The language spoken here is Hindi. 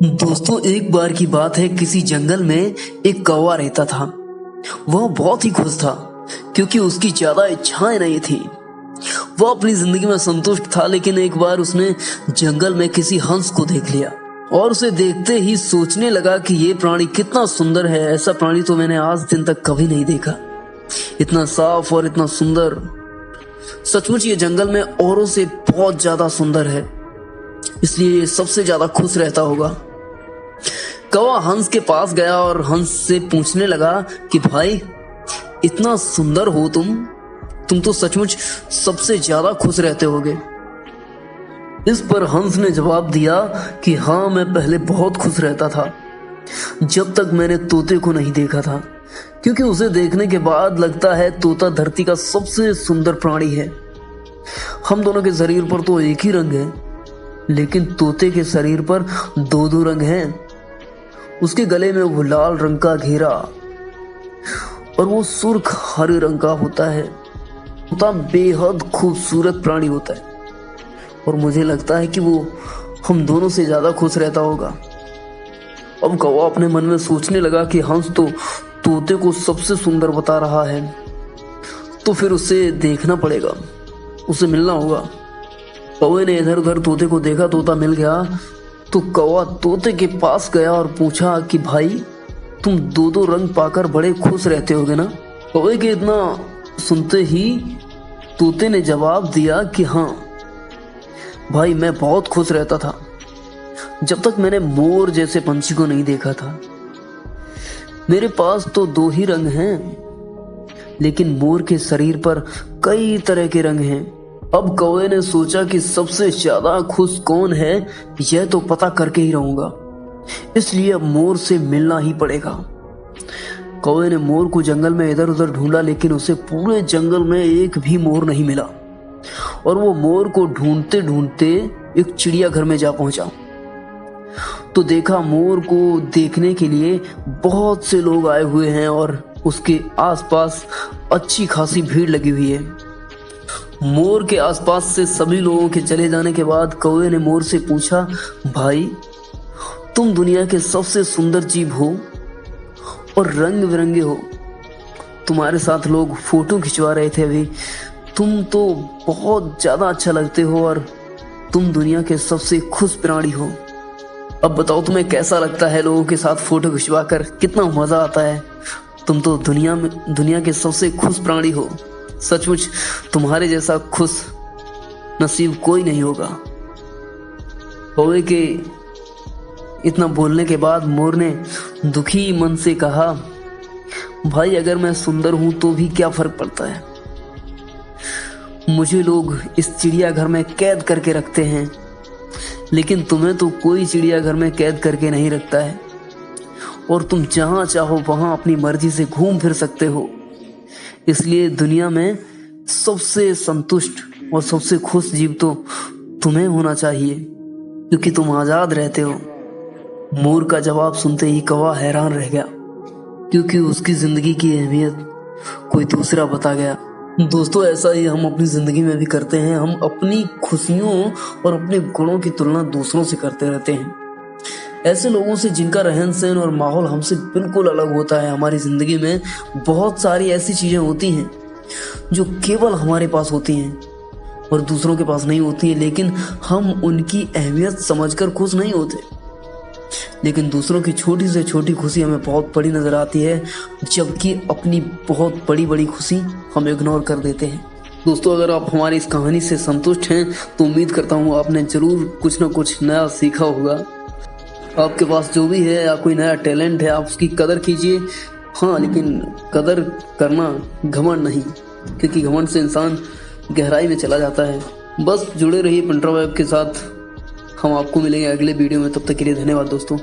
दोस्तों, एक बार की बात है। किसी जंगल में एक कौवा रहता था। वह बहुत ही खुश था क्योंकि उसकी ज्यादा इच्छाएं नहीं थी। वह अपनी जिंदगी में संतुष्ट था, लेकिन एक बार उसने जंगल में किसी हंस को देख लिया और उसे देखते ही सोचने लगा कि ये प्राणी कितना सुंदर है। ऐसा प्राणी तो मैंने आज दिन तक कभी नहीं देखा, इतना साफ और इतना सुंदर। सचमुच ये जंगल में औरों से बहुत ज्यादा सुंदर है, इसलिए ये सबसे ज्यादा खुश रहता होगा। कौवा हंस के पास गया और हंस से पूछने लगा कि भाई, इतना सुंदर हो तुम तो सचमुच सबसे ज्यादा खुश रहते होगे। इस पर हंस ने जवाब दिया कि हाँ, मैं पहले बहुत खुश रहता था, जब तक मैंने तोते को नहीं देखा था, क्योंकि उसे देखने के बाद लगता है तोता धरती का सबसे सुंदर प्राणी है। हम दोनों के शरीर पर तो एक ही रंग है, लेकिन तोते के शरीर पर दो दो रंग हैं। उसके गले में वो लाल रंग का घेरा और वो सुर्ख हरे रंग का होता है। तोता बेहद खूबसूरत प्राणी होता है और मुझे लगता है कि वो हम दोनों से ज्यादा खुश रहता होगा। अब कौवा अपने मन में सोचने लगा कि हंस तो तोते को सबसे सुंदर बता रहा है, तो फिर उसे देखना पड़ेगा, उसे मिलना होगा। कौवे ने इधर उधर तोते को देखा, तोता मिल गया तो कौवा तोते के पास गया और पूछा कि भाई, तुम दो दो रंग पाकर बड़े खुश रहते होगे ना। कौवे के इतना सुनते ही तोते ने जवाब दिया कि हाँ भाई, मैं बहुत खुश रहता था जब तक मैंने मोर जैसे पंछी को नहीं देखा था। मेरे पास तो दो ही रंग हैं, लेकिन मोर के शरीर पर कई तरह के रंग हैं। अब कौवे ने सोचा कि सबसे ज्यादा खुश कौन है यह तो पता करके ही रहूंगा, इसलिए अब मोर से मिलना ही पड़ेगा। कौवे ने मोर को जंगल में इधर उधर ढूंढा, लेकिन उसे पूरे जंगल में एक भी मोर नहीं मिला और वो मोर को ढूंढते ढूंढते एक चिड़ियाघर में जा पहुंचा तो देखा मोर को देखने के लिए बहुत से लोग आए हुए हैं और उसके आसपास अच्छी खासी भीड़ लगी हुई है। मोर के आसपास से सभी लोगों के चले जाने के बाद कौवे ने मोर से पूछा, भाई, तुम दुनिया के सबसे सुंदर जीव हो और रंग बिरंगे हो। तुम्हारे साथ लोग फोटो खिंचवा रहे थे अभी। तुम तो बहुत ज्यादा अच्छा लगते हो और तुम दुनिया के सबसे खुश प्राणी हो। अब बताओ तुम्हें कैसा लगता है लोगों के साथ फोटो खिंचवा कर, कितना मजा आता है। तुम तो दुनिया के सबसे खुश प्राणी हो। सचमुच तुम्हारे जैसा खुश नसीब कोई नहीं होगा। कौवे के इतना बोलने के बाद मोर ने दुखी मन से कहा, भाई, अगर मैं सुंदर हूं तो भी क्या फर्क पड़ता है। मुझे लोग इस चिड़ियाघर में कैद करके रखते हैं, लेकिन तुम्हें तो कोई चिड़ियाघर में कैद करके नहीं रखता है और तुम जहां चाहो वहां अपनी मर्जी से घूम फिर सकते हो। इसलिए दुनिया में सबसे संतुष्ट और सबसे खुश जीव तो तुम्हें होना चाहिए, क्योंकि तुम आजाद रहते हो। मोर का जवाब सुनते ही कौवा हैरान रह गया, क्योंकि उसकी जिंदगी की अहमियत कोई दूसरा बता गया। दोस्तों, ऐसा ही हम अपनी जिंदगी में भी करते हैं। हम अपनी खुशियों और अपने गुणों की तुलना दूसरों से करते रहते हैं, ऐसे लोगों से जिनका रहन सहन और माहौल हमसे बिल्कुल अलग होता है। हमारी जिंदगी में बहुत सारी ऐसी चीजें होती हैं जो केवल हमारे पास होती हैं और दूसरों के पास नहीं होती है, लेकिन हम उनकी अहमियत समझकर खुश नहीं होते। लेकिन दूसरों की छोटी से छोटी खुशी हमें बहुत बड़ी नजर आती है, जबकि अपनी बहुत बड़ी बड़ी खुशी हम इग्नोर कर देते हैं। दोस्तों, अगर आप हमारी इस कहानी से संतुष्ट हैं तो उम्मीद करता हूँ आपने जरूर कुछ ना कुछ नया सीखा होगा। आपके पास जो भी है या कोई नया टैलेंट है, आप उसकी कदर कीजिए। हाँ, लेकिन कदर करना घमंड नहीं, क्योंकि घमंड से इंसान गहराई में चला जाता है। बस जुड़े रहिए पिंटरा वेब के साथ। हम आपको मिलेंगे अगले वीडियो में, तब तक के लिए धन्यवाद दोस्तों।